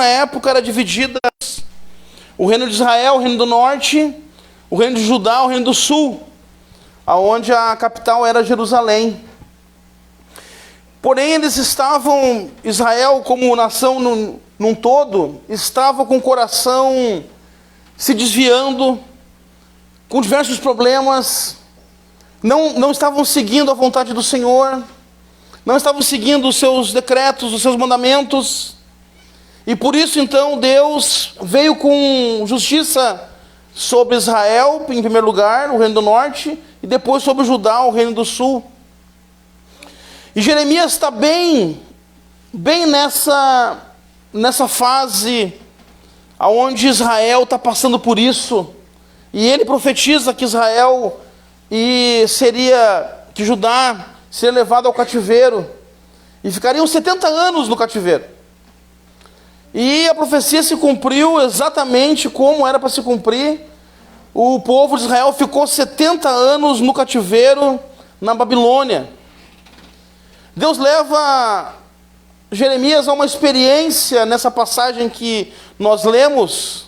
na época era dividida: o reino de Israel, o reino do norte, o reino de Judá, o reino do sul, aonde a capital era Jerusalém. Porém, eles estavam, Israel como nação num todo, estava com o coração se desviando, com diversos problemas, não estavam seguindo a vontade do Senhor, não estavam seguindo os seus decretos, os seus mandamentos. E por isso então Deus veio com justiça sobre Israel, em primeiro lugar, o reino do norte, e depois sobre Judá, o reino do sul. E Jeremias está bem nessa fase aonde Israel está passando por isso. E ele profetiza que que Judá seria levado ao cativeiro, e ficariam 70 anos no cativeiro. E a profecia se cumpriu exatamente como era para se cumprir. O povo de Israel ficou 70 anos no cativeiro na Babilônia. Deus leva Jeremias a uma experiência nessa passagem que nós lemos,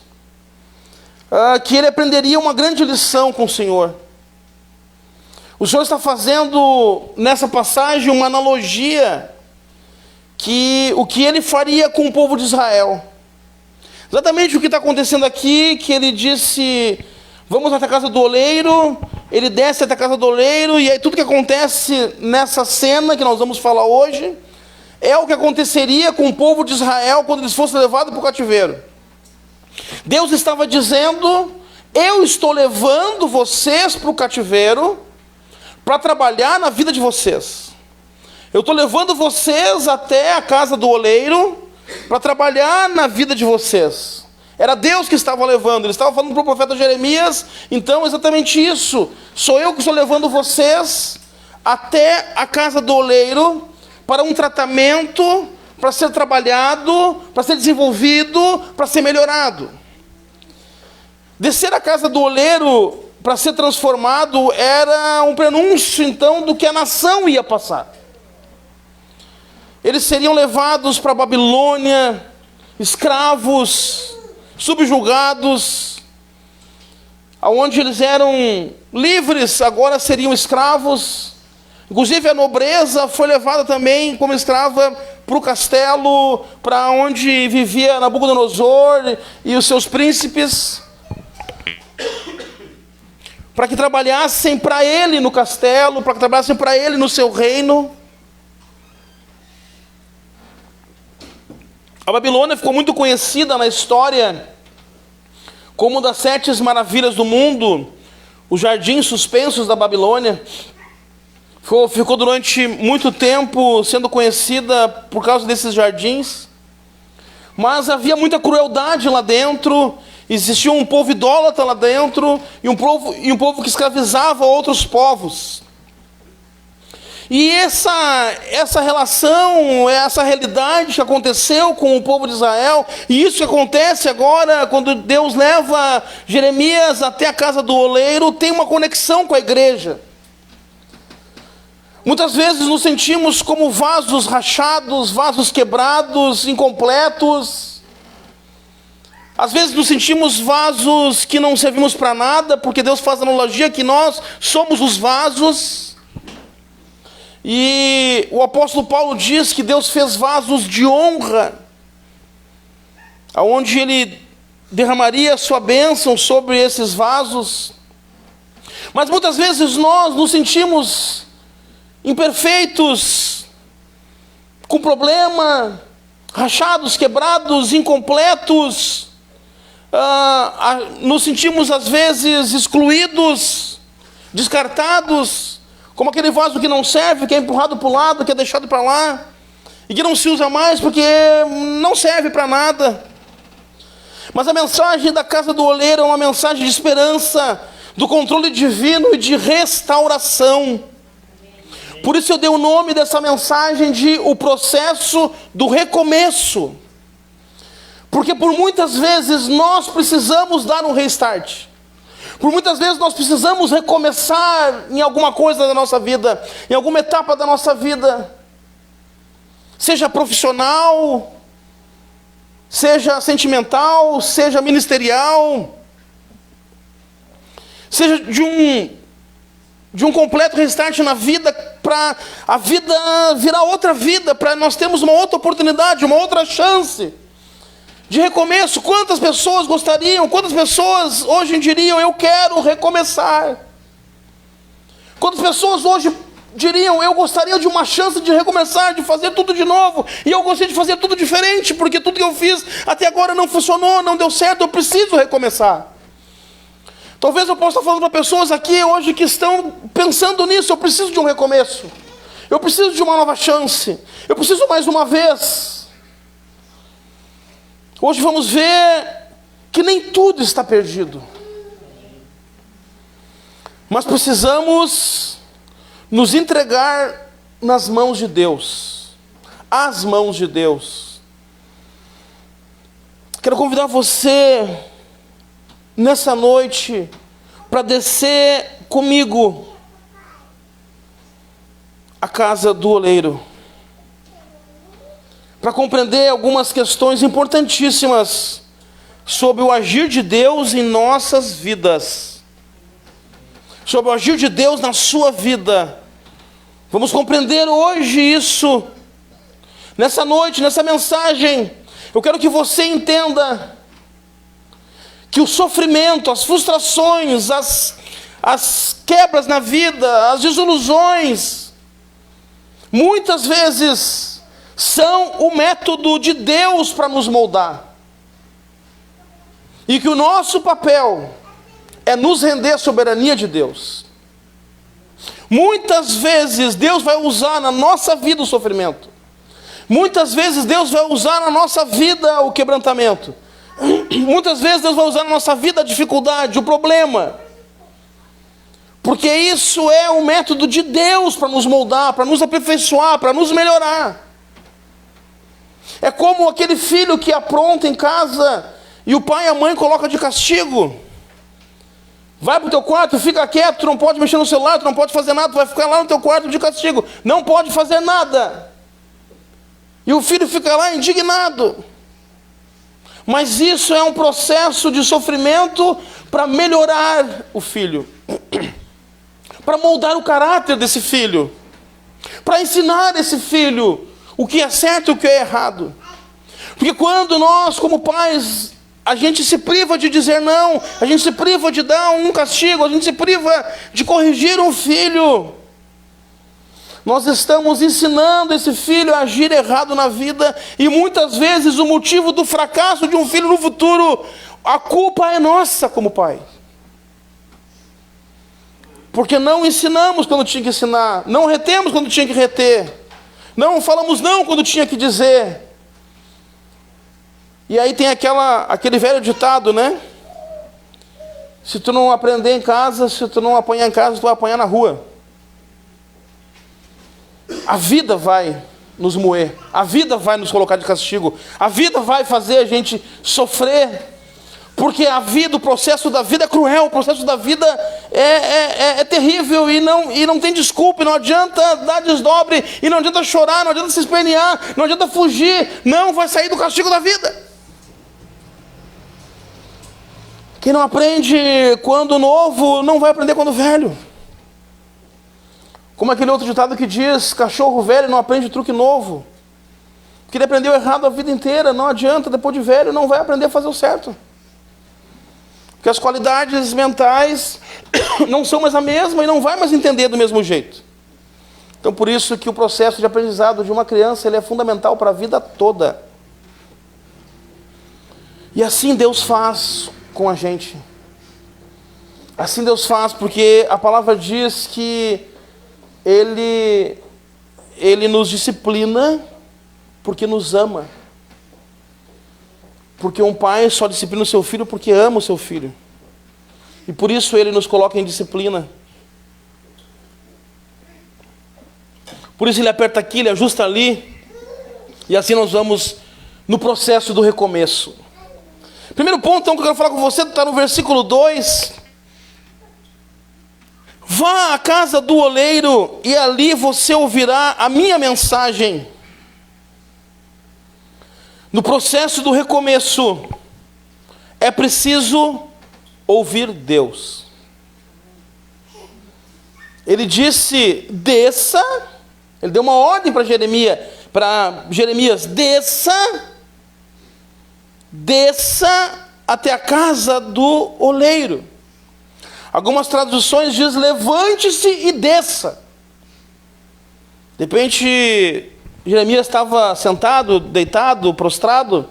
que ele aprenderia uma grande lição com o Senhor. O Senhor está fazendo nessa passagem uma analogia o que ele faria com o povo de Israel. Exatamente o que está acontecendo aqui, que ele disse: vamos até a casa do oleiro. Ele desce até a casa do oleiro, e aí tudo que acontece nessa cena que nós vamos falar hoje é o que aconteceria com o povo de Israel quando eles fossem levados para o cativeiro. Deus estava dizendo: eu estou levando vocês para o cativeiro para trabalhar na vida de vocês. Eu estou levando vocês até a casa do oleiro para trabalhar na vida de vocês. Era Deus que estava levando. Ele estava falando para o profeta Jeremias: então, exatamente isso. Sou eu que estou levando vocês até a casa do oleiro para um tratamento, para ser trabalhado, para ser desenvolvido, para ser melhorado. Descer à casa do oleiro para ser transformado era um prenúncio, então, do que a nação ia passar. Eles seriam levados para a Babilônia, escravos, subjugados, aonde eles eram livres, agora seriam escravos. Inclusive a nobreza foi levada também como escrava para o castelo, para onde vivia Nabucodonosor e os seus príncipes, para que trabalhassem para ele no castelo, para que trabalhassem para ele no seu reino. A Babilônia ficou muito conhecida na história como uma das 7 maravilhas do mundo, os jardins suspensos da Babilônia. Ficou durante muito tempo sendo conhecida por causa desses jardins. Mas havia muita crueldade lá dentro, existia um povo idólatra lá dentro, e um povo que escravizava outros povos. E essa relação, essa realidade que aconteceu com o povo de Israel, e isso que acontece agora, quando Deus leva Jeremias até a casa do oleiro, tem uma conexão com a igreja. Muitas vezes nos sentimos como vasos rachados, vasos quebrados, incompletos. Às vezes nos sentimos vasos que não servimos para nada, porque Deus faz a analogia que nós somos os vasos. E o apóstolo Paulo diz que Deus fez vasos de honra, aonde ele derramaria a sua bênção sobre esses vasos. Mas muitas vezes nós nos sentimos imperfeitos, com problema, rachados, quebrados, incompletos. Nos sentimos às vezes excluídos, descartados, como aquele vaso que não serve, que é empurrado para o lado, que é deixado para lá, e que não se usa mais porque não serve para nada. Mas a mensagem da casa do oleiro é uma mensagem de esperança, do controle divino e de restauração. Por isso eu dei o nome dessa mensagem de o processo do recomeço. Porque por muitas vezes nós precisamos dar um restart. Por muitas vezes nós precisamos recomeçar em alguma coisa da nossa vida, em alguma etapa da nossa vida. Seja profissional, seja sentimental, seja ministerial, seja de um completo restart na vida, para a vida virar outra vida, para nós termos uma outra oportunidade, uma outra chance de recomeço. Quantas pessoas gostariam, quantas pessoas hoje diriam, eu quero recomeçar? Quantas pessoas hoje diriam, eu gostaria de uma chance de recomeçar, de fazer tudo de novo, e eu gostaria de fazer tudo diferente, porque tudo que eu fiz até agora não funcionou, não deu certo, eu preciso recomeçar. Talvez eu possa estar falando para pessoas aqui hoje que estão pensando nisso, eu preciso de um recomeço, eu preciso de uma nova chance, eu preciso mais uma vez. Hoje vamos ver que nem tudo está perdido, mas precisamos nos entregar nas mãos de Deus, às mãos de Deus. Quero convidar você nessa noite para descer comigo à casa do oleiro, para compreender algumas questões importantíssimas sobre o agir de Deus em nossas vidas, sobre o agir de Deus na sua vida. Vamos compreender hoje isso, nessa noite, nessa mensagem. Eu quero que você entenda que o sofrimento, as frustrações, as quebras na vida, as desilusões, muitas vezes são o método de Deus para nos moldar. E que o nosso papel é nos render à soberania de Deus. Muitas vezes Deus vai usar na nossa vida o sofrimento. Muitas vezes Deus vai usar na nossa vida o quebrantamento. Muitas vezes Deus vai usar na nossa vida a dificuldade, o problema. Porque isso é o método de Deus para nos moldar, para nos aperfeiçoar, para nos melhorar. É como aquele filho que apronta em casa e o pai e a mãe colocam de castigo. Vai para o teu quarto, fica quieto, tu não pode mexer no celular, tu não pode fazer nada, tu vai ficar lá no teu quarto de castigo, não pode fazer nada. E o filho fica lá indignado. Mas isso é um processo de sofrimento para melhorar o filho, para moldar o caráter desse filho, para ensinar esse filho o que é certo e o que é errado. Porque quando nós, como pais, a gente se priva de dizer não, a gente se priva de dar um castigo, a gente se priva de corrigir um filho, nós estamos ensinando esse filho a agir errado na vida, e muitas vezes o motivo do fracasso de um filho no futuro, a culpa é nossa como pai. Porque não ensinamos quando tinha que ensinar, não retemos quando tinha que reter, não falamos não quando tinha que dizer. E aí tem aquele velho ditado, né? Se tu não aprender em casa, se tu não apanhar em casa, tu vai apanhar na rua. A vida vai nos moer, a vida vai nos colocar de castigo, a vida vai fazer a gente sofrer, porque a vida, o processo da vida é cruel, o processo da vida é terrível, e não tem desculpa, e não adianta dar desdobre, e não adianta chorar, não adianta se espernear, não adianta fugir, não vai sair do castigo da vida. Quem não aprende quando novo, não vai aprender quando velho. Como aquele outro ditado que diz, cachorro velho não aprende truque novo. Porque ele aprendeu errado a vida inteira, não adianta, depois de velho não vai aprender a fazer o certo. Porque as qualidades mentais não são mais a mesma e não vai mais entender do mesmo jeito. Então por isso que o processo de aprendizado de uma criança, ele é fundamental para a vida toda. E assim Deus faz com a gente. Assim Deus faz, porque a palavra diz que Ele nos disciplina porque nos ama. Porque um pai só disciplina o seu filho porque ama o seu filho. E por isso Ele nos coloca em disciplina. Por isso Ele aperta aqui, Ele ajusta ali. E assim nós vamos no processo do recomeço. Primeiro ponto então, que eu quero falar com você está no versículo 2. Vá à casa do oleiro e ali você ouvirá a minha mensagem. No processo do recomeço, é preciso ouvir Deus. Ele disse, desça, ele deu uma ordem para Jeremias, desça até a casa do oleiro. Algumas traduções dizem, levante-se e desça. De repente, Jeremias estava sentado, deitado, prostrado.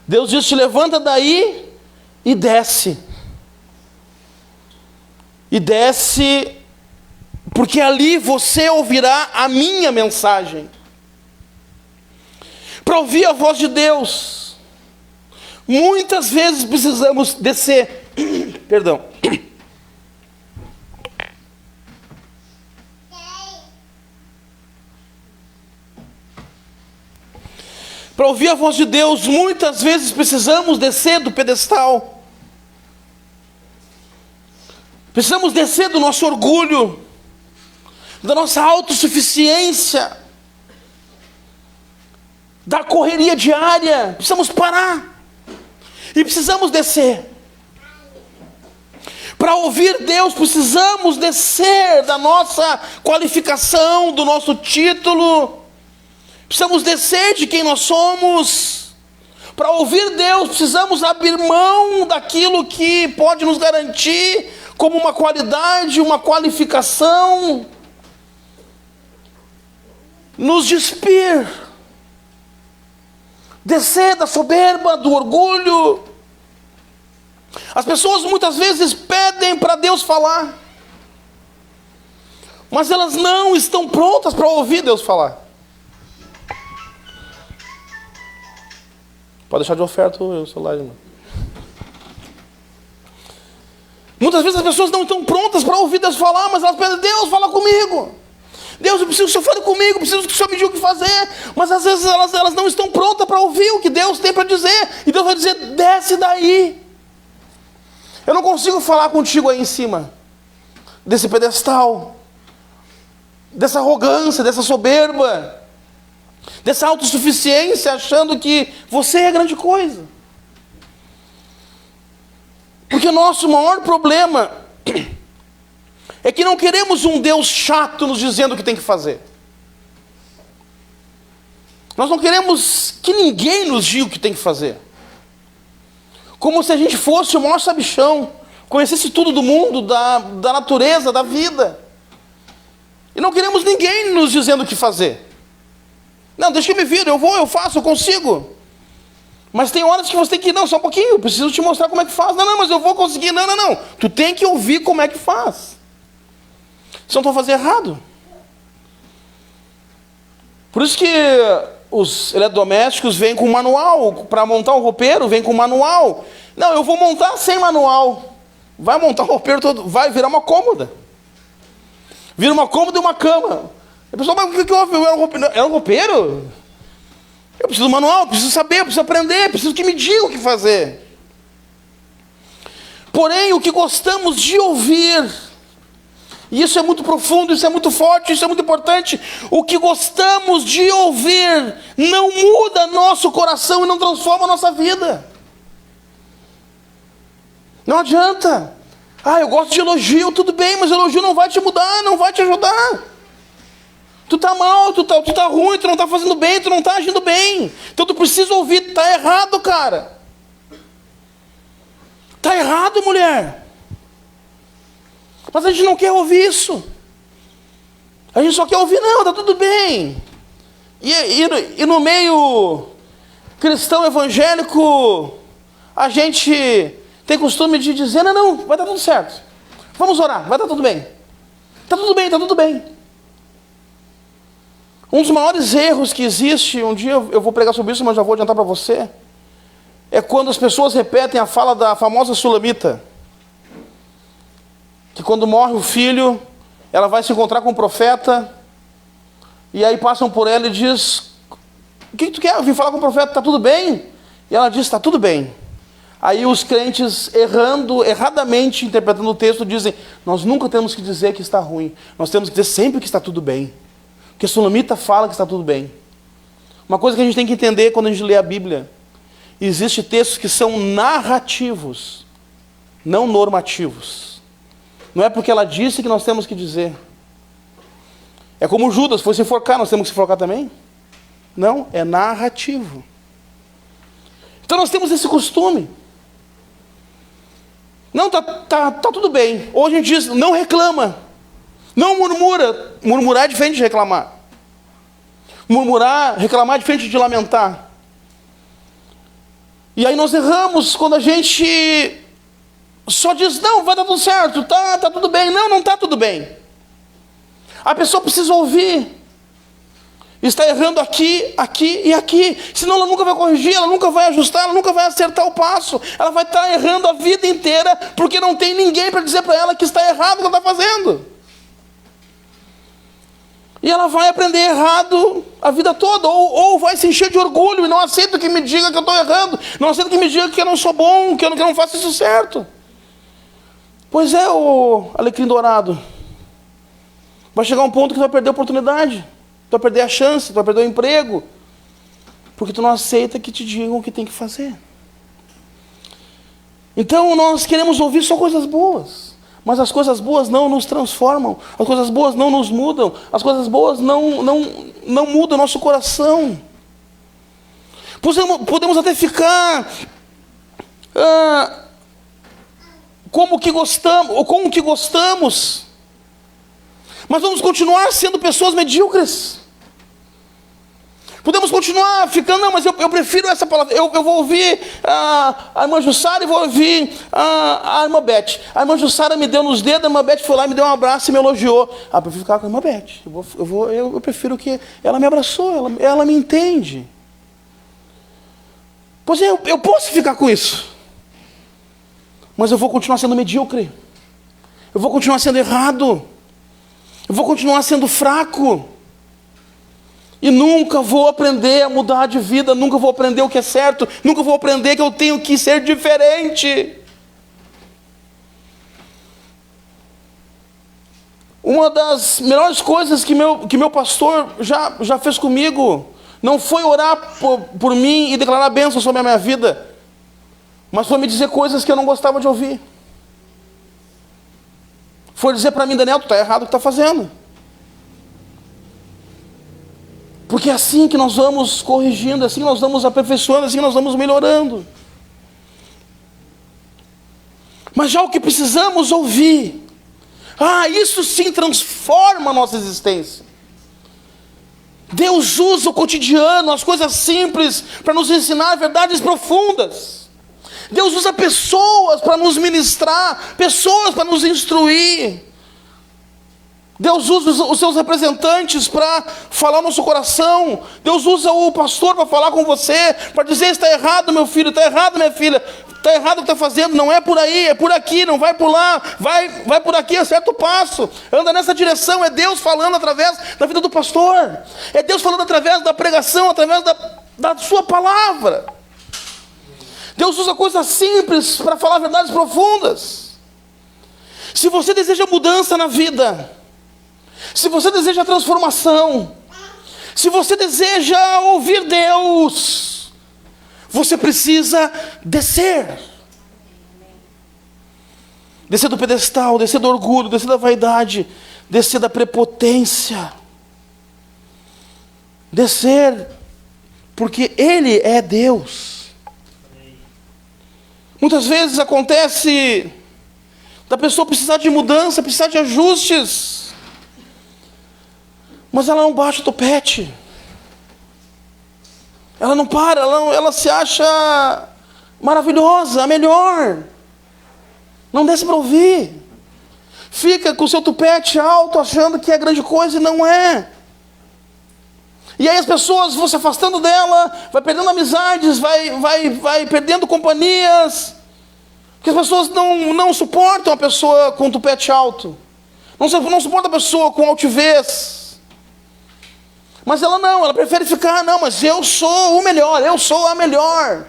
Deus disse, levanta daí e desce. E desce, porque ali você ouvirá a minha mensagem. Para ouvir a voz de Deus, muitas vezes precisamos descer. Perdão. Para ouvir a voz de Deus, muitas vezes precisamos descer do pedestal. Precisamos descer do nosso orgulho, da nossa autossuficiência, da correria diária. Precisamos parar e precisamos descer. Para ouvir Deus, precisamos descer da nossa qualificação, do nosso título. Precisamos descer de quem nós somos. Para ouvir Deus, precisamos abrir mão daquilo que pode nos garantir como uma qualidade, uma qualificação. Nos despir. Descer da soberba, do orgulho. As pessoas muitas vezes pedem para Deus falar, mas elas não estão prontas para ouvir Deus falar. Pode deixar de oferta o celular, irmão. Muitas vezes as pessoas não estão prontas para ouvir Deus falar, mas elas pedem, Deus, fala comigo. Deus, eu preciso que o Senhor fale comigo, preciso que o Senhor me diga o que fazer. Mas às vezes elas não estão prontas para ouvir o que Deus tem para dizer. E Deus vai dizer, desce daí. Eu não consigo falar contigo aí em cima, desse pedestal, dessa arrogância, dessa soberba, dessa autossuficiência, achando que você é grande coisa. Porque o nosso maior problema é que não queremos um Deus chato nos dizendo o que tem que fazer. Nós não queremos que ninguém nos diga o que tem que fazer. Como se a gente fosse o maior sabichão, conhecesse tudo do mundo, da natureza, da vida. E não queremos ninguém nos dizendo o que fazer. Não, deixa eu me vir, eu vou, eu faço, eu consigo. Mas tem horas que você tem que ir, não, só um pouquinho, eu preciso te mostrar como é que faz. Não, mas eu vou conseguir, não. Tu tem que ouvir como é que faz. Senão tu vai fazer errado. Por isso que os eletrodomésticos vêm com manual, para montar um roupeiro, vem com manual. Não, eu vou montar sem manual. Vai montar o roupeiro todo, vai virar uma cômoda. Vira uma cômoda e uma cama. A pessoa, mas o que houve? É um roupeiro? Eu preciso do manual, preciso saber, preciso aprender, preciso que me diga o que fazer. Porém, o que gostamos de ouvir, e isso é muito profundo, isso é muito forte, isso é muito importante, o que gostamos de ouvir não muda nosso coração e não transforma a nossa vida. Não adianta. Eu gosto de elogio, tudo bem, mas elogio não vai te mudar, não vai te ajudar. Tu está mal, tu tá ruim, tu não está fazendo bem, tu não está agindo bem. Então tu precisa ouvir, está errado, cara. Está errado, mulher. Mas a gente não quer ouvir isso. A gente só quer ouvir, não, está tudo bem. E no meio cristão evangélico, a gente tem costume de dizer, não, vai dar tudo certo. Vamos orar, vai dar tudo bem. Está tudo bem, está tudo bem. Um dos maiores erros que existe, um dia eu vou pregar sobre isso, mas já vou adiantar para você, é quando as pessoas repetem a fala da famosa sulamita, que quando morre o filho, ela vai se encontrar com o profeta, e aí passam por ela e diz, o que tu quer? Eu vim falar com o profeta, está tudo bem? E ela diz, está tudo bem. Aí os crentes, erradamente interpretando o texto, dizem, nós nunca temos que dizer que está ruim, nós temos que dizer sempre que está tudo bem. Porque a sulamita fala que está tudo bem. Uma coisa que a gente tem que entender quando a gente lê a Bíblia, Existem textos que são narrativos, não normativos. Não é porque ela disse que nós temos que dizer. É como Judas foi se enforcar, nós temos que se enforcar também? Não, é narrativo. Então nós temos esse costume. Não, tá tudo bem. Hoje a gente diz, não reclama. Não murmura. Murmurar é diferente de reclamar. Reclamar é diferente de lamentar. E aí nós erramos quando a gente só diz, não, vai dar tudo certo, tá tudo bem. Não, não tá tudo bem. A pessoa precisa ouvir. Está errando aqui, aqui e aqui. Senão ela nunca vai corrigir, ela nunca vai ajustar, ela nunca vai acertar o passo. Ela vai estar errando a vida inteira, porque não tem ninguém para dizer para ela que está errado o que ela está fazendo. E ela vai aprender errado a vida toda, ou vai se encher de orgulho e não aceita que me diga que eu estou errando, não aceita que me diga que eu não sou bom, que eu não faço isso certo. Pois é, o alecrim dourado. Vai chegar um ponto que tu vai perder a oportunidade. Tu vai perder a chance, tu vai perder o emprego, porque tu não aceita que te digam o que tem que fazer. Então nós queremos ouvir só coisas boas, mas as coisas boas não nos transformam, as coisas boas não nos mudam, as coisas boas não mudam o nosso coração. Podemos até ficar como que gostamos, mas vamos continuar sendo pessoas medíocres. Podemos continuar ficando, não, mas eu prefiro essa palavra. Eu vou ouvir a irmã Jussara e vou ouvir a irmã Beth. A irmã Jussara me deu nos dedos, a irmã Beth foi lá e me deu um abraço e me elogiou. Eu prefiro ficar com a irmã Beth. Eu prefiro que ela me abraçou, ela me entende. Pois é, eu posso ficar com isso. Mas eu vou continuar sendo medíocre. Eu vou continuar sendo errado. Eu vou continuar sendo fraco. E nunca vou aprender a mudar de vida, nunca vou aprender o que é certo, nunca vou aprender que eu tenho que ser diferente. Uma das melhores coisas que meu pastor já fez comigo, não foi orar por mim e declarar bênção sobre a minha vida, mas foi me dizer coisas que eu não gostava de ouvir. Foi dizer para mim, Daniel, tu está errado o que está fazendo. Porque é assim que nós vamos corrigindo, é assim que nós vamos aperfeiçoando, é assim que nós vamos melhorando. Mas já o que precisamos ouvir, isso sim transforma a nossa existência. Deus usa o cotidiano, as coisas simples, para nos ensinar verdades profundas. Deus usa pessoas para nos ministrar, pessoas para nos instruir. Deus usa os seus representantes para falar no nosso coração. Deus usa o pastor para falar com você, para dizer, está errado meu filho, está errado minha filha, está errado o que está fazendo, não é por aí, é por aqui, não vai por lá, vai por aqui, acerta o passo, anda nessa direção. É Deus falando através da vida do pastor, é Deus falando através da pregação, através da sua palavra. Deus usa coisas simples para falar verdades profundas. Se você deseja mudança na vida, se você deseja transformação, se você deseja ouvir Deus, você precisa descer. Descer do pedestal, descer do orgulho, descer da vaidade, descer da prepotência. Descer, porque Ele é Deus. Muitas vezes acontece da pessoa precisar de mudança, precisar de ajustes, mas ela não baixa o topete. Ela não para, ela se acha maravilhosa, a melhor. Não desce para ouvir. Fica com o seu tupete alto, achando que é grande coisa e não é. E aí as pessoas vão se afastando dela, vai perdendo amizades, vai perdendo companhias. Porque as pessoas não suportam a pessoa com tupete alto. Não suportam a pessoa com altivez. Mas ela prefere ficar, mas eu sou o melhor, eu sou a melhor.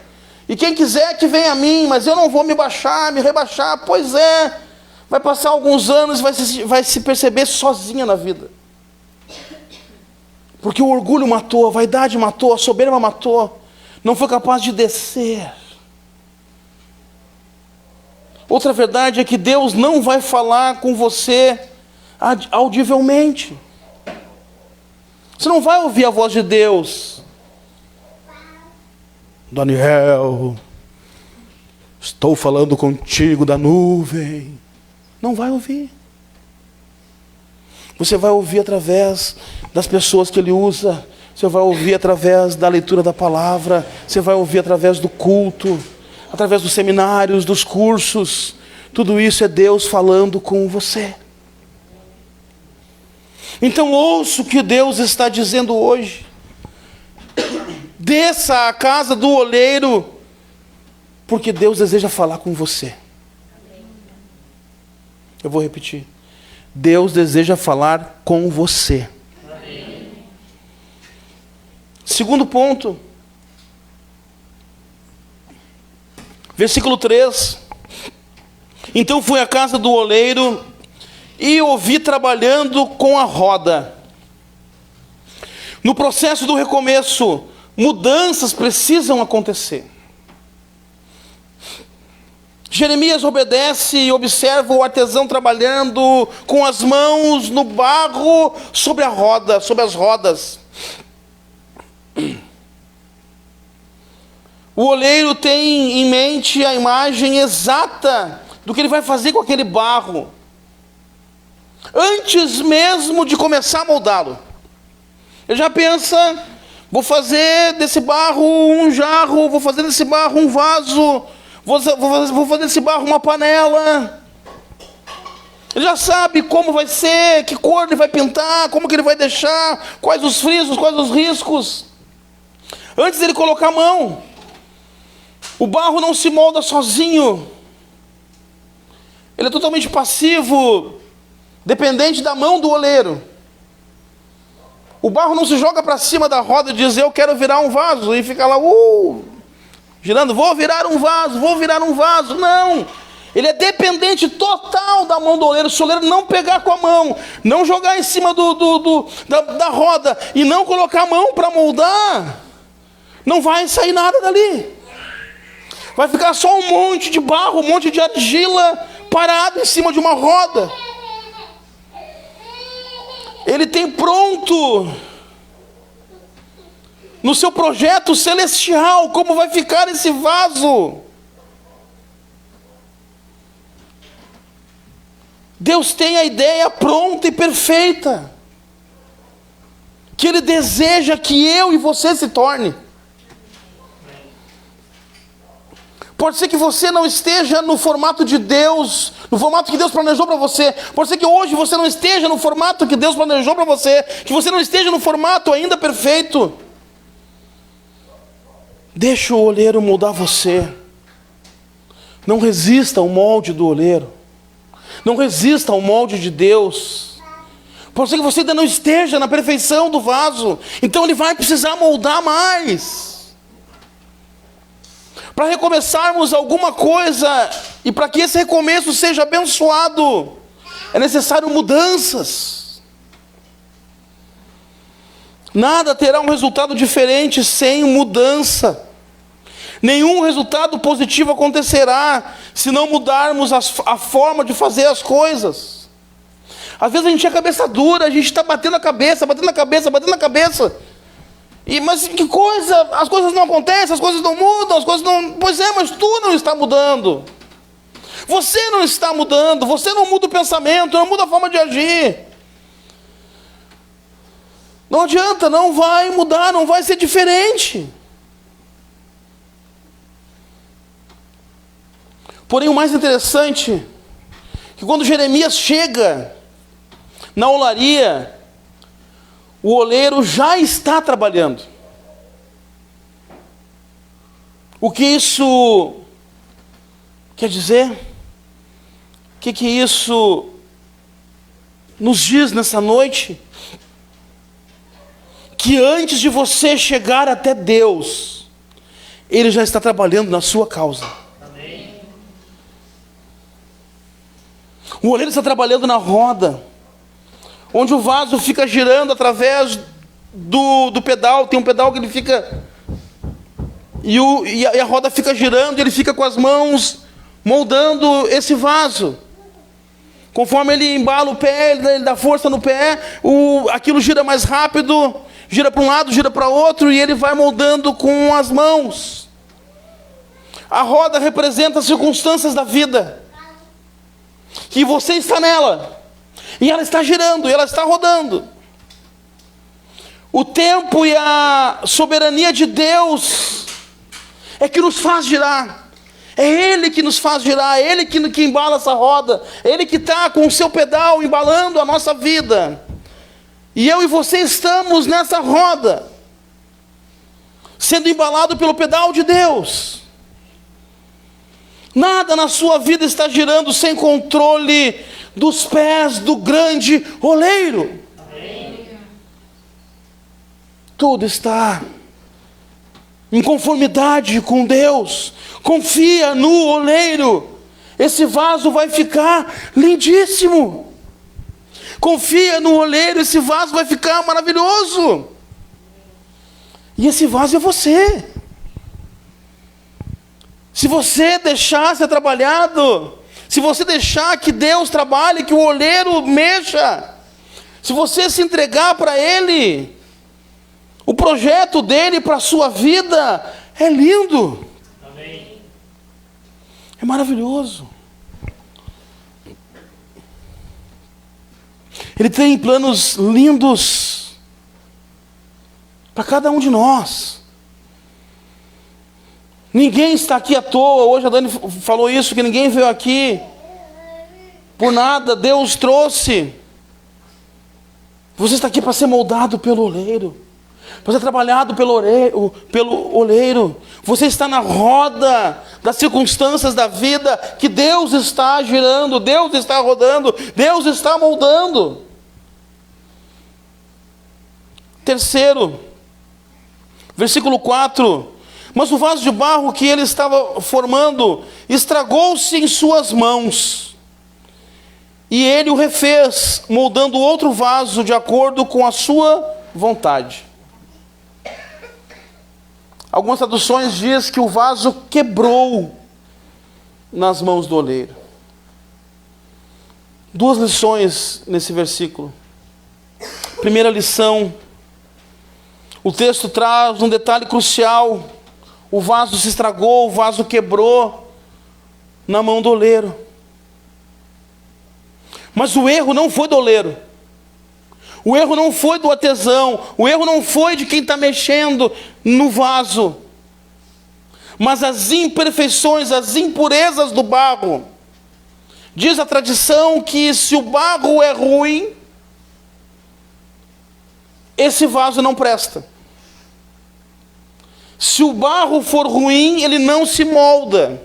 E quem quiser que venha a mim, mas eu não vou me baixar, me rebaixar. Pois é, vai passar alguns anos e vai se perceber sozinha na vida. Porque o orgulho matou, a vaidade matou, a soberba matou. não foi capaz de descer. Outra verdade é que Deus não vai falar com você audivelmente. Você não vai ouvir a voz de Deus. Daniel, estou falando contigo da nuvem. Não vai ouvir. Você vai ouvir através das pessoas que Ele usa. Você vai ouvir através da leitura da palavra. Você vai ouvir através do culto, através dos seminários, dos cursos. Tudo isso é Deus falando com você. Então ouça o que Deus está dizendo hoje. Desça à casa do oleiro, porque Deus deseja falar com você. Eu vou repetir. Deus deseja falar com você. Segundo ponto, versículo 3. Então fui à casa do oleiro e o vi trabalhando com a roda. No processo do recomeço, mudanças precisam acontecer. Jeremias obedece e observa o artesão trabalhando com as mãos no barro sobre a roda, sobre as rodas. O oleiro tem em mente a imagem exata do que ele vai fazer com aquele barro, antes mesmo de começar a moldá-lo. Ele já pensa: vou fazer desse barro um jarro, vou fazer desse barro um vaso, vou fazer desse barro uma panela. Ele já sabe como vai ser, que cor ele vai pintar, como que ele vai deixar, quais os frisos, quais os riscos. Antes dele colocar a mão, o barro não se molda sozinho. Ele é totalmente passivo, dependente da mão do oleiro. O barro não se joga para cima da roda e diz: eu quero virar um vaso, e fica lá girando, vou virar um vaso. Não, ele é dependente total da mão do oleiro. Se o oleiro não pegar com a mão, não jogar em cima da roda e não colocar a mão para moldar, não vai sair nada dali. Vai ficar só um monte de barro, um monte de argila parado em cima de uma roda. Ele tem pronto no seu projeto celestial como vai ficar esse vaso. Deus tem a ideia pronta e perfeita, que Ele deseja que eu e você se torne. Pode ser que você não esteja no formato de Deus, no formato que Deus planejou para você. Pode ser que hoje você não esteja no formato que Deus planejou para você, que você não esteja no formato ainda perfeito. Deixa o oleiro moldar você. Não resista ao molde do oleiro. Não resista ao molde de Deus. Pode ser que você ainda não esteja na perfeição do vaso, então Ele vai precisar moldar mais. Para recomeçarmos alguma coisa, e para que esse recomeço seja abençoado, é necessário mudanças. Nada terá um resultado diferente sem mudança. Nenhum resultado positivo acontecerá se não mudarmos a forma de fazer as coisas. Às vezes a gente é cabeça dura, a gente está batendo a cabeça. Mas que coisa, as coisas não acontecem, as coisas não mudam, as coisas não... Pois é, mas tu não está mudando. Você não está mudando, você não muda o pensamento, não muda a forma de agir. Não adianta, não vai mudar, não vai ser diferente. Porém, o mais interessante é que quando Jeremias chega na olaria, o oleiro já está trabalhando. O que isso quer dizer? O que isso nos diz nessa noite? Que antes de você chegar até Deus, Ele já está trabalhando na sua causa. Amém. O oleiro está trabalhando na roda, onde o vaso fica girando através do pedal. Tem um pedal que ele fica e a roda fica girando, e ele fica com as mãos moldando esse vaso. Conforme ele embala o pé, ele dá força no pé, aquilo gira mais rápido, gira para um lado, gira para outro, e ele vai moldando com as mãos. A roda representa as circunstâncias da vida, e você está nela, e ela está girando, e ela está rodando. O tempo e a soberania de Deus é que nos faz girar. É Ele que nos faz girar, é Ele que embala essa roda, é Ele que está com o seu pedal embalando a nossa vida. E eu e você estamos nessa roda, sendo embalado pelo pedal de Deus. Nada na sua vida está girando sem controle dos pés do grande oleiro. Amém. Tudo está em conformidade com Deus. Confia no oleiro, esse vaso vai ficar lindíssimo. Confia no oleiro, esse vaso vai ficar maravilhoso. E esse vaso é você. Se você deixar ser trabalhado, se você deixar que Deus trabalhe, que o oleiro mexa, se você se entregar para Ele, o projeto dele para a sua vida é lindo. Amém. É maravilhoso. Ele tem planos lindos para cada um de nós. Ninguém está aqui à toa. Hoje a Dani falou isso, que ninguém veio aqui por nada. Deus trouxe. Você está aqui para ser moldado pelo oleiro, para ser trabalhado pelo oleiro. Você está na roda das circunstâncias da vida, que Deus está girando, Deus está rodando, Deus está moldando. Terceiro, versículo 4. Mas o vaso de barro que ele estava formando estragou-se em suas mãos, e ele o refez, moldando outro vaso de acordo com a sua vontade. Algumas traduções dizem que o vaso quebrou nas mãos do oleiro. Duas lições nesse versículo. Primeira lição, o texto traz um detalhe crucial. O vaso se estragou, o vaso quebrou na mão do oleiro. Mas o erro não foi do oleiro. O erro não foi do artesão. O erro não foi de quem está mexendo no vaso. Mas as imperfeições, as impurezas do barro. Diz a tradição que se o barro é ruim, esse vaso não presta. Se o barro for ruim, ele não se molda.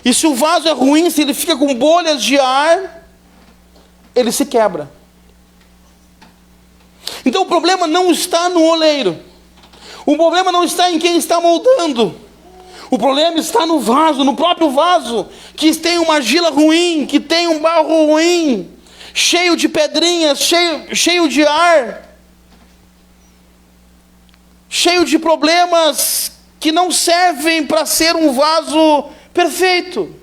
E se o vaso é ruim, se ele fica com bolhas de ar, ele se quebra. Então o problema não está no oleiro. O problema não está em quem está moldando. O problema está no vaso, no próprio vaso, que tem uma argila ruim, que tem um barro ruim, cheio de pedrinhas, cheio de ar, cheio de problemas que não servem para ser um vaso perfeito.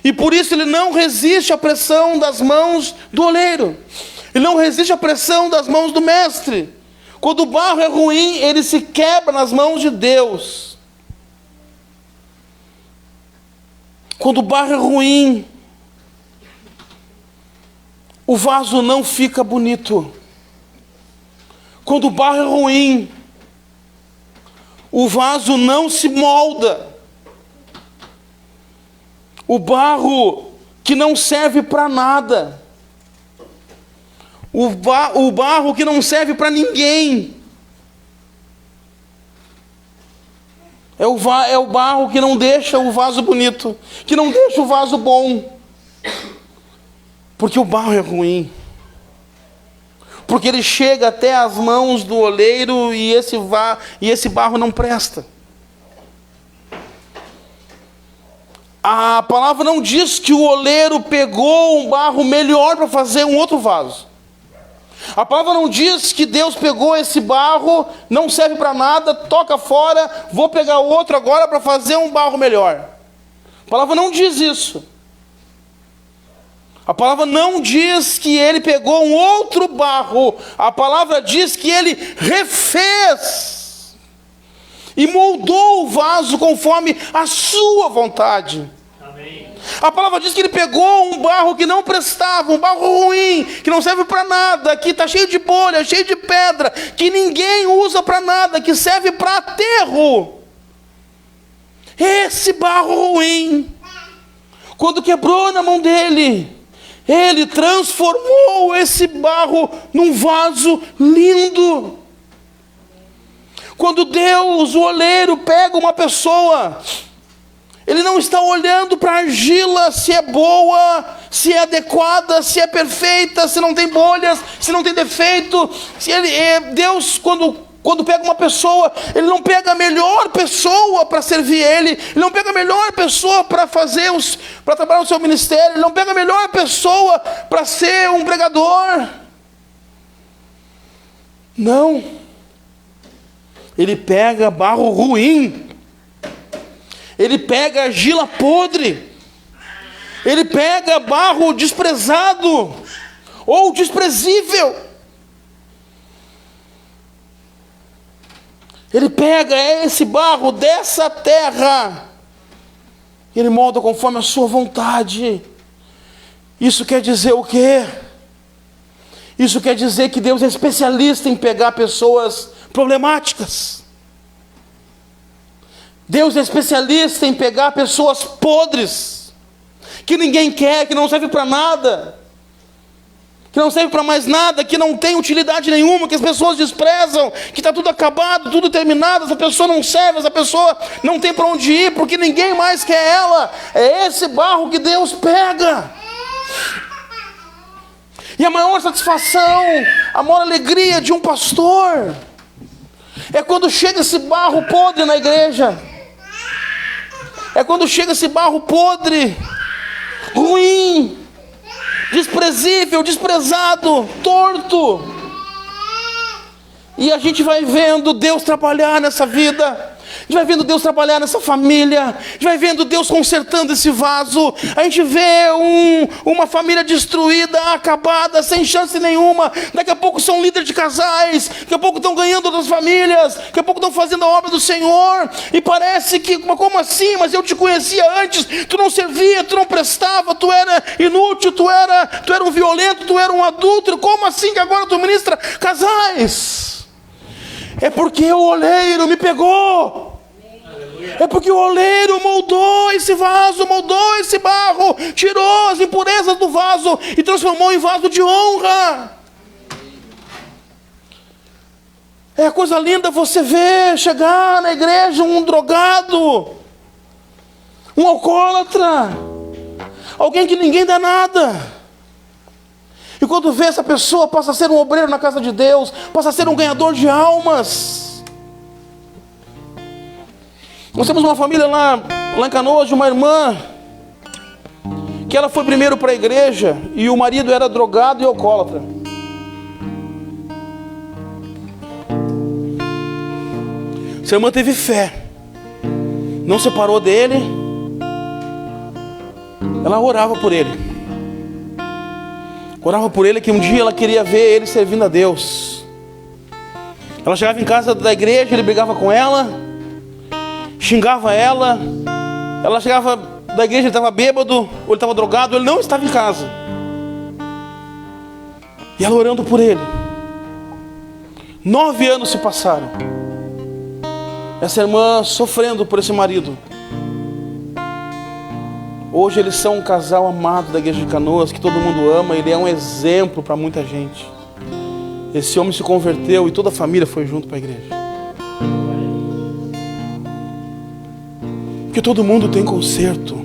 E por isso ele não resiste à pressão das mãos do oleiro. Ele não resiste à pressão das mãos do mestre. Quando o barro é ruim, ele se quebra nas mãos de Deus. Quando o barro é ruim, o vaso não fica bonito. Quando o barro é ruim, o vaso não se molda. O barro que não serve para nada. O barro que não serve para ninguém. É o barro que não deixa o vaso bonito, que não deixa o vaso bom. Porque o barro é ruim. Porque ele chega até as mãos do oleiro e esse barro não presta. A palavra não diz que o oleiro pegou um barro melhor para fazer um outro vaso. A palavra não diz que Deus pegou esse barro, não serve para nada, toca fora, vou pegar outro agora para fazer um barro melhor. A palavra não diz isso. A palavra não diz que ele pegou um outro barro. A palavra diz que ele refez e moldou o vaso conforme a sua vontade. Amém. A palavra diz que ele pegou um barro que não prestava, um barro ruim, que não serve para nada, que está cheio de bolha, cheio de pedra, que ninguém usa para nada, que serve para aterro. Esse barro ruim, quando quebrou na mão dele, ele transformou esse barro num vaso lindo. Quando Deus, o oleiro, pega uma pessoa, ele não está olhando para a argila, se é boa, se é adequada, se é perfeita, se não tem bolhas, se não tem defeito. Deus, quando pega uma pessoa, ele não pega a melhor pessoa para servir ele não pega a melhor pessoa para trabalhar no seu ministério, ele não pega a melhor pessoa para ser um pregador. Não. Ele pega barro ruim, ele pega argila podre, ele pega barro desprezado ou desprezível. Ele pega esse barro dessa terra, ele molda conforme a sua vontade. Isso quer dizer o quê? Isso quer dizer que Deus é especialista em pegar pessoas problemáticas. Deus é especialista em pegar pessoas podres, que ninguém quer, que não serve para nada, que não serve para mais nada, que não tem utilidade nenhuma, que as pessoas desprezam, que está tudo acabado, tudo terminado, essa pessoa não serve, essa pessoa não tem para onde ir, porque ninguém mais quer ela. É esse barro que Deus pega. E a maior satisfação, a maior alegria de um pastor é quando chega esse barro podre na igreja. É quando chega esse barro podre, ruim, desprezível, desprezado, torto, e a gente vai vendo Deus trabalhar nessa vida, a gente vai vendo Deus trabalhar nessa família, a gente vai vendo Deus consertando esse vaso. A gente vê uma família destruída, acabada, sem chance nenhuma. Daqui a pouco são líderes de casais, daqui a pouco estão ganhando outras famílias, daqui a pouco estão fazendo a obra do Senhor, e parece que, como assim? Mas eu te conhecia antes, tu não servia, tu não prestava, tu era inútil, tu era um violento, tu era um adúltero. Como assim que agora tu ministra casais? É porque o oleiro me pegou. É porque o oleiro moldou esse vaso, moldou esse barro, tirou as impurezas do vaso e transformou em vaso de honra. É coisa linda você ver chegar na igreja um drogado, um alcoólatra, alguém que ninguém dá nada. E quando vê essa pessoa, passa a ser um obreiro na casa de Deus, passa a ser um ganhador de almas. Nós temos uma família lá em Canoas, de uma irmã, que ela foi primeiro para a igreja, e o marido era drogado e alcoólatra. Essa irmã teve fé, não separou dele, ela orava por ele. Orava por ele, que um dia ela queria ver ele servindo a Deus. Ela chegava em casa da igreja, ele brigava com ela, xingava ela. Ela chegava da igreja, ele estava bêbado, ou ele estava drogado, ele não estava em casa. E ela orando por ele. 9 anos se passaram. Essa irmã sofrendo por esse marido. Hoje eles são um casal amado da igreja de Canoas, que todo mundo ama. Ele é um exemplo para muita gente. Esse homem se converteu e toda a família foi junto para a igreja. Porque todo mundo tem conserto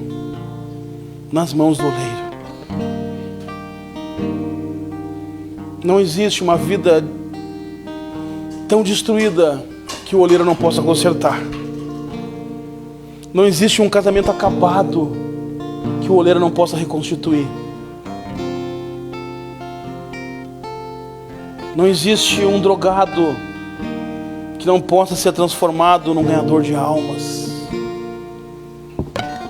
nas mãos do oleiro. Não existe uma vida tão destruída que o oleiro não possa consertar. Não existe um casamento acabado que o oleiro não possa reconstituir. Não existe um drogado que não possa ser transformado num ganhador de almas.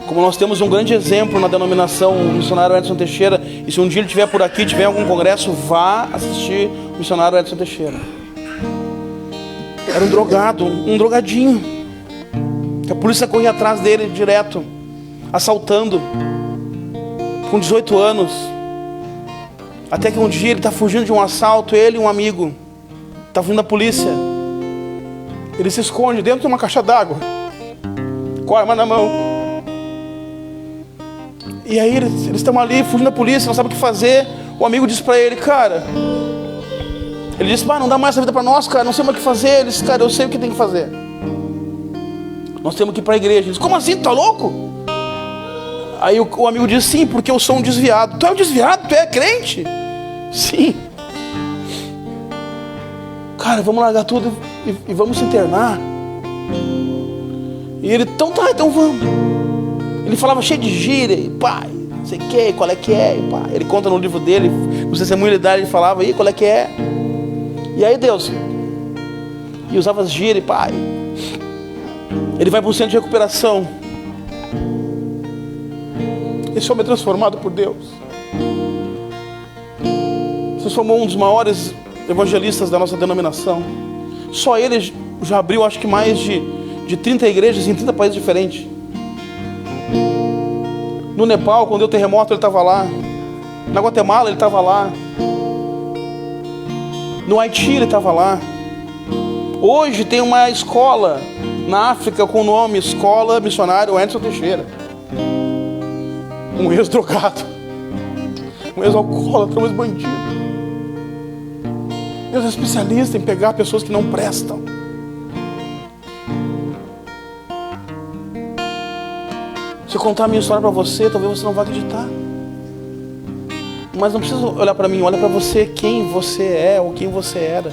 Como nós temos um grande exemplo na denominação, o missionário Edson Teixeira, e se um dia ele estiver por aqui, tiver algum congresso, vá assistir o missionário Edson Teixeira. Era um drogado, um drogadinho, que a polícia corria atrás dele direto, assaltando, com 18 anos. Até que um dia ele está fugindo de um assalto, ele e um amigo, está fugindo da polícia. Ele se esconde dentro de uma caixa d'água, com a arma na mão. E aí eles estão ali fugindo da polícia, não sabem o que fazer. O amigo diz para ele, cara, ele disse, não dá mais essa vida para nós, cara, não sei mais o que fazer. Ele disse, cara, eu sei o que tem que fazer. Nós temos que ir para a igreja. Ele disse, como assim, tu tá louco? Aí o amigo disse, sim, porque eu sou um desviado. Tu é um desviado? Tu é crente? Sim. Cara, vamos largar tudo e vamos se internar. E ele, então vamos. Ele falava cheio de gíria, e pai, não sei o que, qual é que é, e pá. Ele conta no livro dele, no testemunho dele, ele falava, e qual é que é? E aí Deus, e usava as gírias, e pai. Ele vai para um centro de recuperação. Esse homem é transformado por Deus. Se transformou um dos maiores evangelistas da nossa denominação. Só ele já abriu acho que mais de 30 igrejas em 30 países diferentes. No Nepal, quando deu terremoto, ele estava lá. Na Guatemala, ele estava lá. No Haiti, ele estava lá. Hoje tem uma escola na África com o nome Escola Missionário Edson Teixeira. Um ex-drogado, um ex-alcoólatra, um ex-bandido. Deus é especialista em pegar pessoas que não prestam. Se eu contar a minha história para você, talvez você não vá acreditar. Mas não precisa olhar para mim, olha para você, quem você é ou quem você era.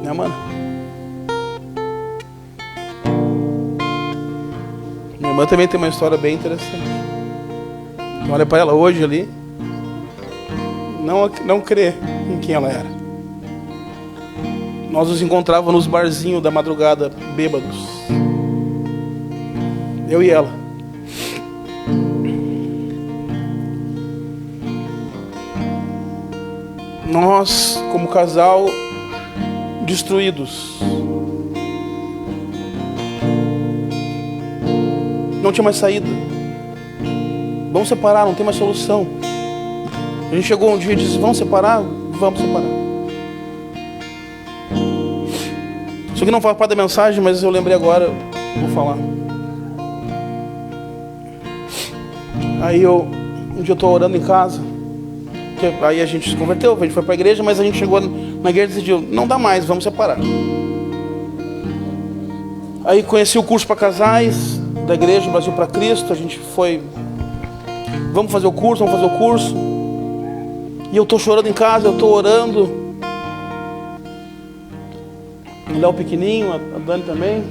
Né, mano? Minha irmã também tem uma história bem interessante. Olha para ela hoje ali, não crê em quem ela era. Nós nos encontrávamos nos barzinhos da madrugada, bêbados. Eu e ela. Nós, como casal, destruídos. Não tinha mais saída. Vamos separar, não tem mais solução. A gente chegou um dia e disse, vamos separar? Vamos separar. Isso aqui não faz parte da mensagem, mas eu lembrei agora, vou falar. Aí um dia eu estou orando em casa. Aí a gente se converteu, a gente foi para a igreja, mas a gente chegou na igreja e decidiu, não dá mais, vamos separar. Aí conheci o curso para casais da igreja Brasil para Cristo. A gente foi, vamos fazer o curso. E eu estou chorando em casa, eu estou orando. O Léo pequenininho, a Dani também.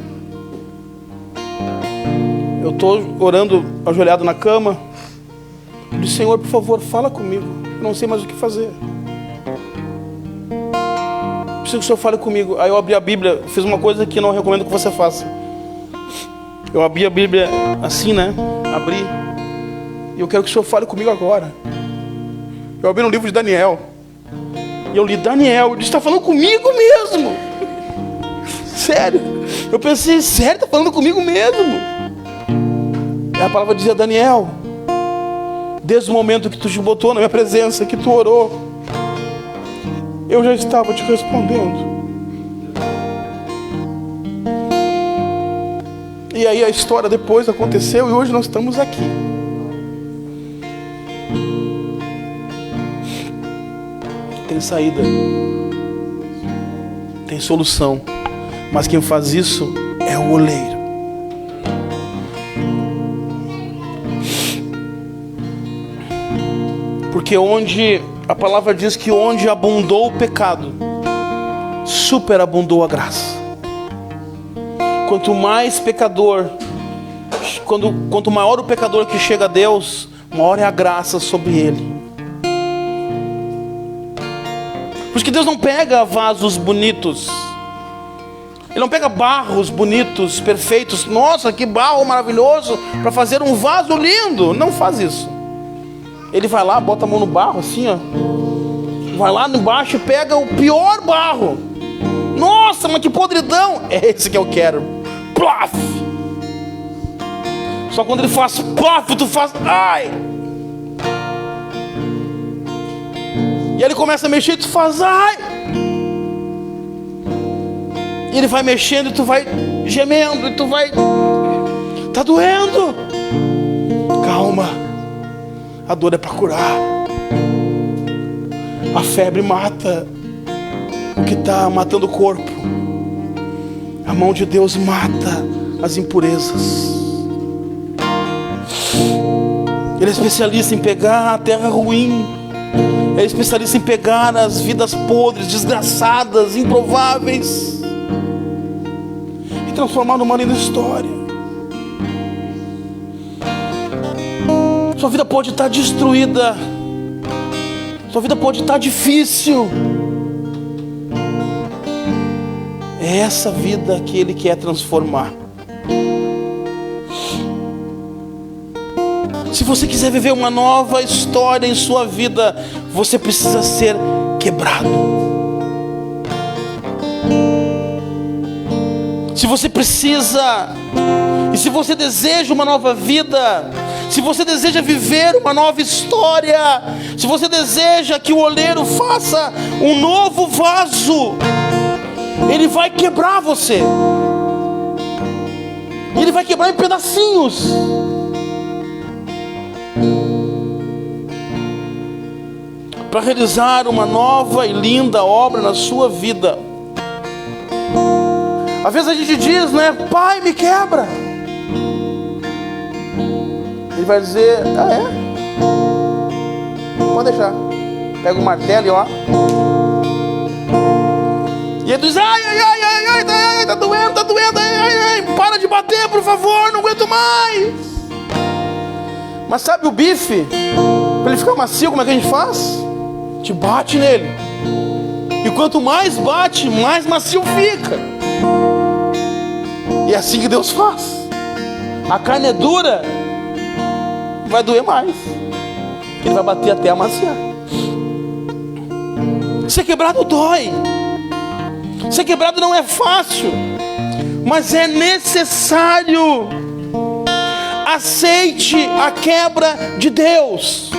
Eu estou orando ajoelhado na cama. Eu disse, Senhor, por favor, fala comigo. Eu não sei mais o que fazer. Preciso que o Senhor fale comigo. Aí eu abri a Bíblia, fiz uma coisa que não recomendo que você faça. Eu abri a Bíblia assim, né? Abri. E eu quero que o Senhor fale comigo agora. Eu abri no livro de Daniel. E eu li Daniel. Eu disse, está falando comigo mesmo. Sério. Eu pensei, sério, está falando comigo mesmo. E a palavra dizia, Daniel, desde o momento que tu te botou na minha presença, que tu orou, eu já estava te respondendo. E aí a história depois aconteceu e hoje nós estamos aqui. Tem saída, tem solução, mas quem faz isso é o oleiro. Porque onde a palavra diz que onde abundou o pecado, superabundou a graça. Quanto mais pecador, quanto maior o pecador que chega a Deus, maior é a graça sobre ele. Por isso que Deus não pega vasos bonitos. Ele não pega barros bonitos, perfeitos. Nossa, que barro maravilhoso para fazer um vaso lindo. Não faz isso. Ele vai lá, bota a mão no barro assim, ó. Vai lá embaixo e pega o pior barro. Nossa, mas que podridão. É esse que eu quero. Plaf! Só quando ele faz plaf, tu faz ai! E ele começa a mexer e tu faz ai! E ele vai mexendo e tu vai gemendo e tu vai... Tá doendo. Calma. A dor é para curar. A febre mata o que está matando o corpo. A mão de Deus mata as impurezas. Ele é especialista em pegar a terra ruim. Ele é especialista em pegar as vidas podres, desgraçadas, improváveis, e transformar numa linda história. Sua vida pode estar destruída. Sua vida pode estar difícil. É essa vida que Ele quer transformar. Se você quiser viver uma nova história em sua vida, você precisa ser quebrado. Se você precisa, e se você deseja uma nova vida, se você deseja viver uma nova história, se você deseja que o oleiro faça um novo vaso, ele vai quebrar você. Ele vai quebrar em pedacinhos. Para realizar uma nova e linda obra na sua vida. Às vezes a gente diz, né? Pai, me quebra. Ele vai dizer, ah é? Pode deixar. Pega o martelo e ó. E ele diz, ai, tá doendo, ai, para de bater, por favor, não aguento mais. Mas sabe o bife? Para ele ficar macio, como é que a gente faz? A gente bate nele. E quanto mais bate, mais macio fica. E é assim que Deus faz. A carne é dura, vai doer mais. Ele vai bater até amaciar. Ser quebrado dói. Ser quebrado não é fácil, mas é necessário. Aceite a quebra de Deus.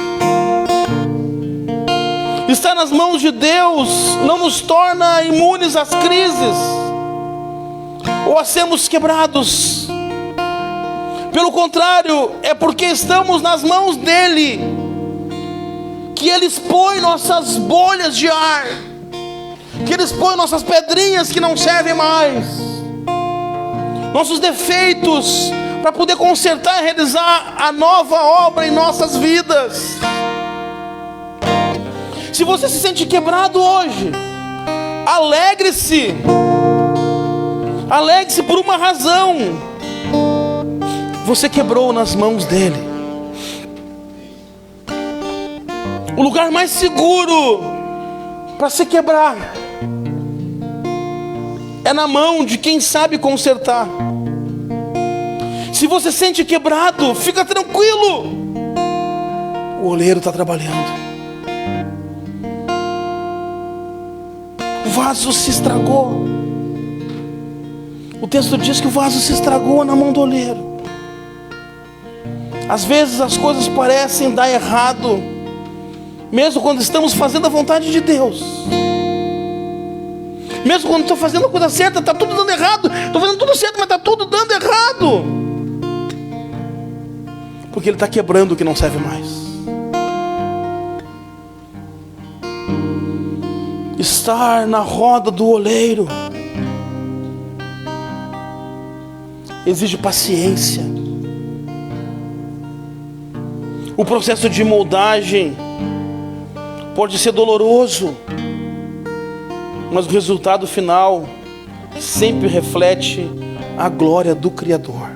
Estar nas mãos de Deus não nos torna imunes às crises ou a sermos quebrados. Pelo contrário, é porque estamos nas mãos dEle que Ele expõe nossas bolhas de ar, que Ele expõe nossas pedrinhas que não servem mais, nossos defeitos, para poder consertar e realizar a nova obra em nossas vidas. Se você se sente quebrado hoje, alegre-se. Alegre-se por uma razão. Você quebrou nas mãos dEle. O lugar mais seguro para se quebrar é na mão de quem sabe consertar. Se você sente quebrado, fica tranquilo. O oleiro está trabalhando. O vaso se estragou. O texto diz que o vaso se estragou na mão do oleiro. Às vezes as coisas parecem dar errado, mesmo quando estamos fazendo a vontade de Deus. Mesmo quando estou fazendo a coisa certa, está tudo dando errado. Estou fazendo tudo certo, mas está tudo dando errado. Porque Ele está quebrando o que não serve mais. Estar na roda do oleiro exige paciência. O processo de moldagem pode ser doloroso, mas o resultado final sempre reflete a glória do Criador.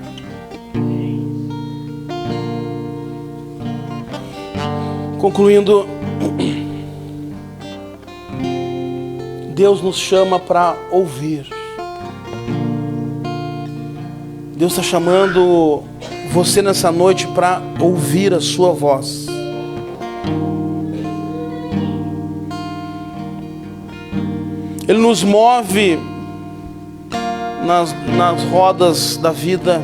Deus nos chama para ouvir. Deus está chamando você nessa noite para ouvir a sua voz. Ele nos move nas rodas da vida.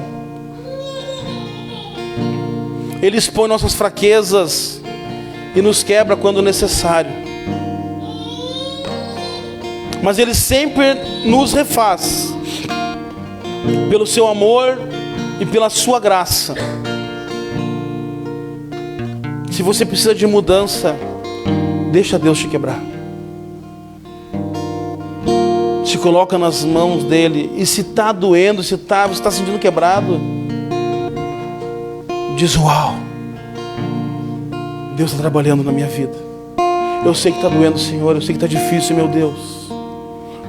Ele expõe nossas fraquezas e nos quebra quando necessário. Mas Ele sempre nos refaz pelo seu amor e pela sua graça. Se você precisa de mudança, deixa Deus te quebrar. Se coloca nas mãos dele. E se está doendo, se você está sentindo quebrado, diz: uau, Deus está trabalhando na minha vida. Eu sei que está doendo, Senhor. Eu sei que está difícil, meu Deus.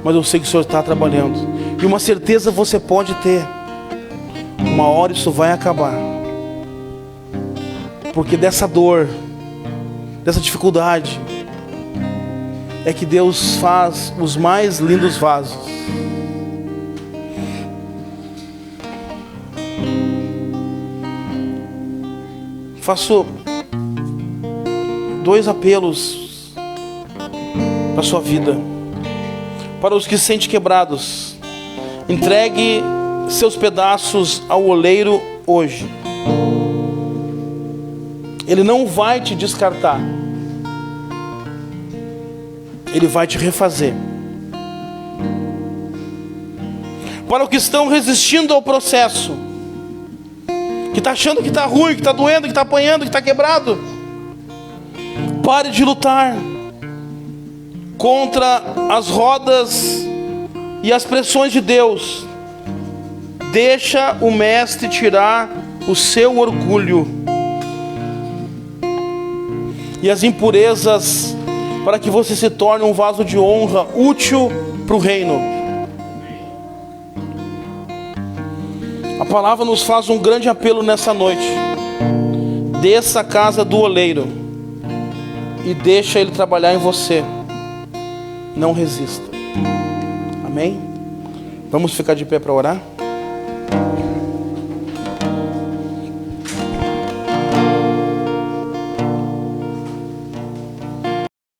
Mas eu sei que o Senhor está trabalhando. E uma certeza você pode ter: uma hora isso vai acabar. Porque dessa dor, dessa dificuldade, é que Deus faz os mais lindos vasos. Faço 2 apelos para a sua vida. Para os que se sentem quebrados, entregue seus pedaços ao oleiro hoje. Ele não vai te descartar. Ele vai te refazer. Para os que estão resistindo ao processo, que está achando que está ruim, que está doendo, que está apanhando, que está quebrado, pare de lutar contra as rodas e as pressões de Deus. Deixa o Mestre tirar o seu orgulho e as impurezas, para que você se torne um vaso de honra útil para o reino. A palavra nos faz um grande apelo nessa noite: desça a casa do oleiro e deixa ele trabalhar em você. Não resista. Amém? Vamos ficar de pé para orar?